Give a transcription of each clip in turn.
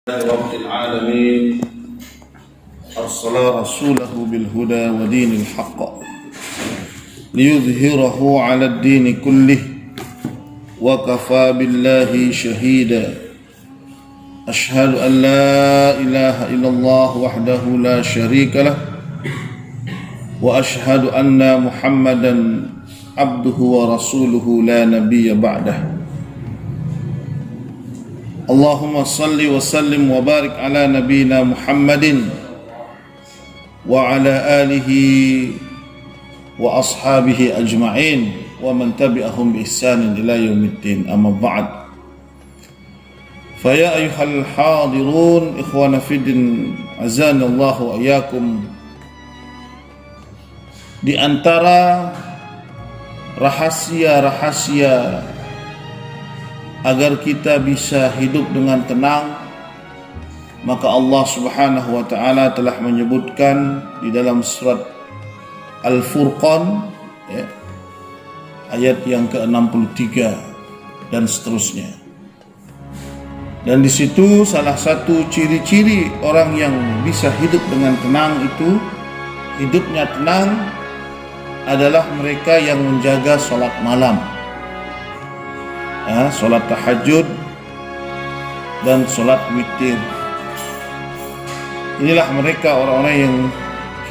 رب العالمين أرسل رسوله بالهدى ودين الحق ليظهره على الدين كله وكفى بالله شهيدا أشهد أن لا إله إلا الله وحده لا شريك له وأشهد أن محمدا عبده ورسوله لا نبي بعده اللهم صل وسلم وبارك على نبينا محمد وعلى آله وأصحابه أجمعين ومن تبعهم بإحسان إلى يوم الدين أما بعد فيا أيها الحاضرون إخوانا في الدين عزاني الله وإياكم. Di antara rahasia-rahasia agar kita bisa hidup dengan tenang, maka Allah Subhanahu wa taala telah menyebutkan di dalam surat Al-Furqan ayat yang ke-63 dan seterusnya. Dan di situ salah satu ciri-ciri orang yang bisa hidup dengan tenang itu, hidupnya tenang adalah mereka yang menjaga salat malam. Solat tahajud dan solat witir. Inilah mereka orang-orang yang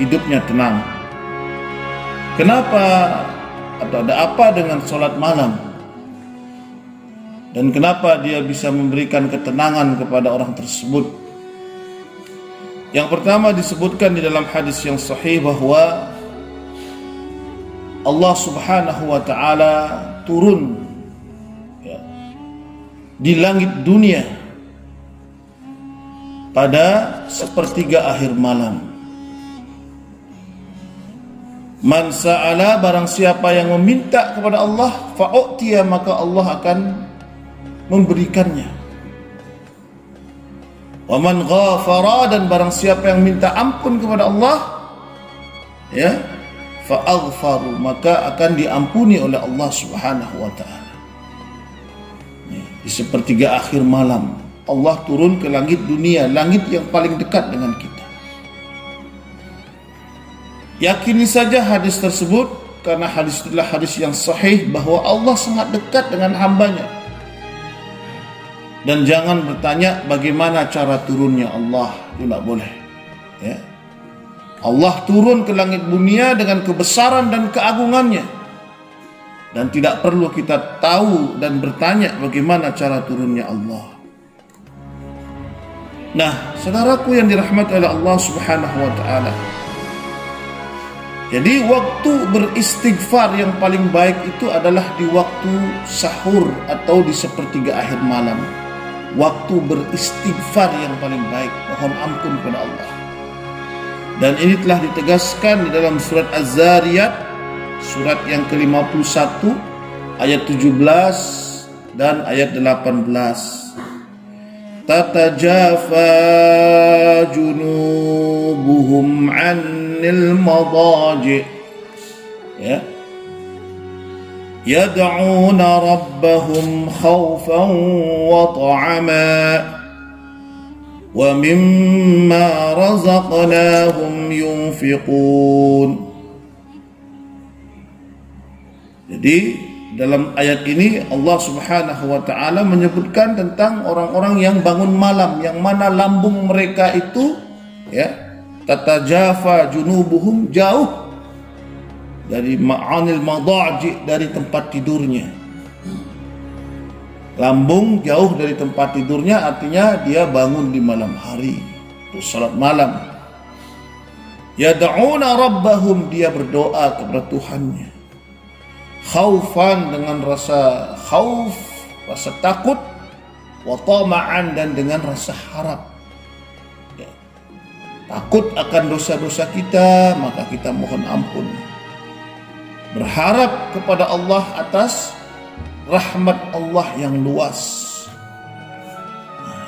hidupnya tenang. Kenapa atau ada apa dengan solat malam? Dan kenapa dia bisa memberikan ketenangan kepada orang tersebut? Yang pertama disebutkan di dalam hadis yang sahih bahwa Allah Subhanahu wa taala turun di langit dunia pada sepertiga akhir malam. Man sa'ala, barang siapa yang meminta kepada Allah, fa'u'tiya, maka Allah akan memberikannya. Wa man ghafara, dan barang siapa yang minta ampun kepada Allah, fa'aghfaru, maka akan diampuni oleh Allah Subhanahu wa ta'ala. Di sepertiga akhir malam Allah turun ke langit dunia, langit yang paling dekat dengan kita. Yakini saja hadis tersebut, karena hadis itulah hadis yang sahih bahwa Allah sangat dekat dengan hambanya. Dan jangan bertanya bagaimana cara turunnya Allah, itu tidak boleh. Allah turun ke langit dunia dengan kebesaran dan keagungannya. Dan tidak perlu kita tahu dan bertanya bagaimana cara turunnya Allah. Nah, saudaraku yang dirahmati oleh Allah Subhanahu wa taala. Jadi waktu beristighfar yang paling baik itu adalah di waktu sahur atau di sepertiga akhir malam. Waktu beristighfar yang paling baik, mohon ampun kepada Allah. Dan ini telah ditegaskan di dalam surat Az-Zariyat, surat yang ke-51 ayat 17 dan ayat 18. Tatajafa junubuhum 'anil madaji' yad'una rabbahum khawfan wa ta'ama wa mimma razaqnahum yunfiqun. Jadi dalam ayat ini Allah Subhanahu wa taala menyebutkan tentang orang-orang yang bangun malam, yang mana lambung mereka itu tatajafa junubuhum, jauh dari ma'anil madaji, dari tempat tidurnya. Lambung jauh dari tempat tidurnya artinya dia bangun di malam hari untuk salat malam. Yad'una rabbahum, dia berdoa kepada Tuhannya. Khaufan, dengan rasa khauf, rasa takut, wa tama'an, dan dengan rasa harap. Takut akan dosa-dosa kita, maka kita mohon ampun. Berharap kepada Allah atas rahmat Allah yang luas.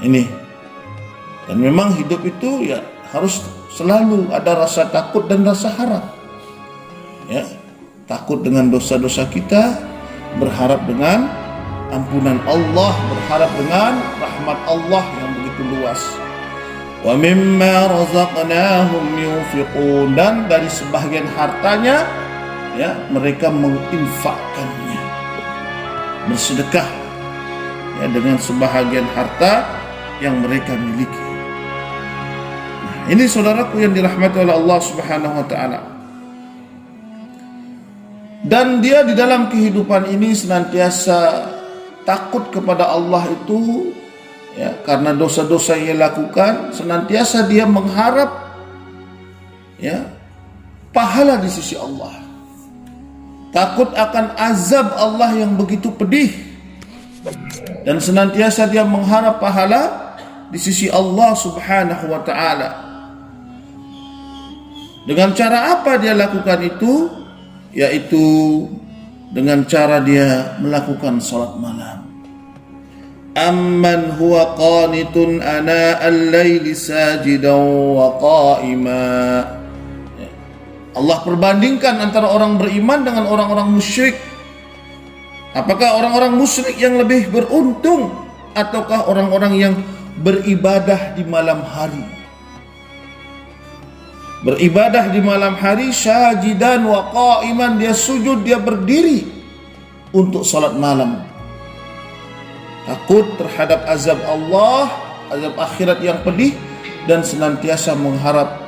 Ini. Dan memang hidup itu harus selalu ada rasa takut dan rasa harap. Takut dengan dosa-dosa kita, berharap dengan ampunan Allah, berharap dengan rahmat Allah yang begitu begitu luas. Wa mimma razaqnahum yunfiqun, dan dari sebahagian hartanya ya mereka menginfakkannya, bersedekah ya dengan sebahagian harta yang mereka miliki. Nah, ini saudaraku yang dirahmati oleh Allah Subhanahu wa taala. Dan dia di dalam kehidupan ini senantiasa takut kepada Allah itu ya, karena dosa-dosa yang ia lakukan, senantiasa dia mengharap ya pahala di sisi Allah. Takut akan azab Allah yang begitu pedih, dan senantiasa dia mengharap pahala di sisi Allah Subhanahu wa taala. Dengan cara apa dia lakukan itu? Yaitu dengan cara dia melakukan salat malam. Amman huwa qanitun ana al-laili sajidan wa qa'ima. Allah perbandingkan antara orang beriman dengan orang-orang musyrik. Apakah orang-orang musyrik yang lebih beruntung ataukah orang-orang yang beribadah di malam hari? Beribadah di malam hari, syajidan wa qa'iman, dia sujud, dia berdiri untuk salat malam. Takut terhadap azab Allah, azab akhirat yang pedih, dan senantiasa mengharap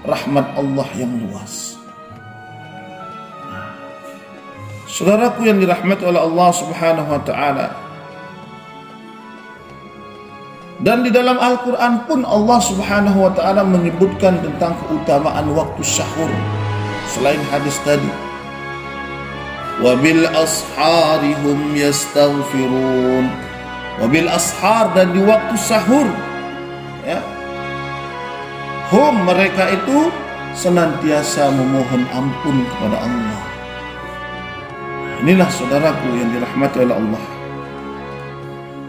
rahmat Allah yang luas. Saudaraku yang dirahmati oleh Allah Subhanahu wa taala, dan di dalam Al-Quran pun Allah Subhanahu wa ta'ala menyebutkan tentang keutamaan waktu sahur selain hadis tadi. Wabil ashari hum yastaghfirun. Wabil ashar, dan di waktu sahur ya, hum, mereka itu senantiasa memohon ampun kepada Allah. Inilah saudaraku yang dirahmati oleh Allah.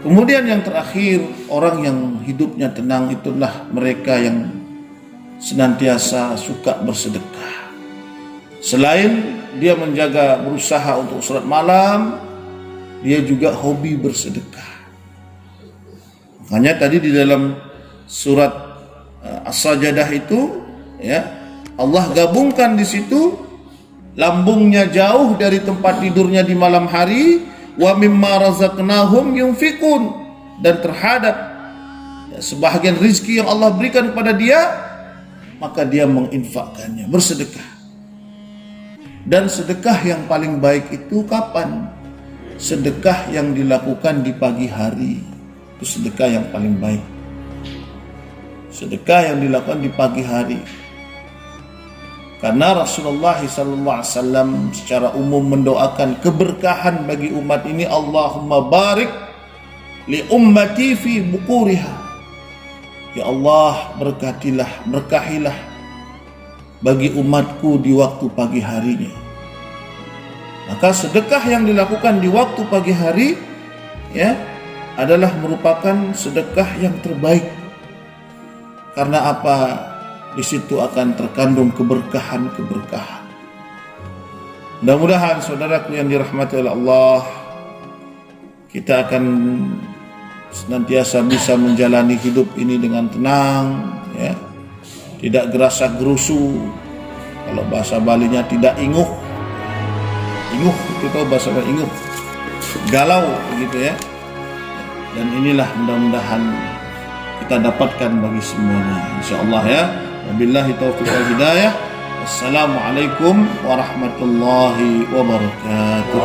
Kemudian yang terakhir, orang yang hidupnya tenang itulah mereka yang senantiasa suka bersedekah. Selain dia berusaha untuk salat malam, dia juga hobi bersedekah. Makanya tadi di dalam surat As-Sajdah itu ya, Allah gabungkan di situ lambungnya jauh dari tempat tidurnya di malam hari, wa mimma razaqnahum yunfiqun, dan terhadap sebahagian rizki yang Allah berikan kepada dia, maka dia menginfakkannya, bersedekah. Dan sedekah yang paling baik itu kapan? Sedekah yang dilakukan di pagi hari, itu sedekah yang paling baik. Sedekah yang dilakukan di pagi hari. Karena Rasulullah SAW secara umum mendoakan keberkahan bagi umat ini. Allahumma barik li ummati fi bukuriha. Ya Allah, berkahilah bagi umatku di waktu pagi harinya. Maka sedekah yang dilakukan di waktu pagi hari ya adalah merupakan sedekah yang terbaik. Karena apa? Di situ akan terkandung keberkahan-keberkahan. Mudah-mudahan saudaraku yang dirahmati oleh Allah, kita akan senantiasa bisa menjalani hidup ini dengan tenang, ya, tidak gerasa gerusu. Kalau bahasa Balinya tidak inguh. Inguh itu tahu bahasa Bali, inguh, galau begitu ya. Dan inilah mudah-mudahan kita dapatkan bagi semuanya, insyaallah ya. Wabillahi taufiq wal hidayah. Wassalamualaikum warahmatullahi wabarakatuh.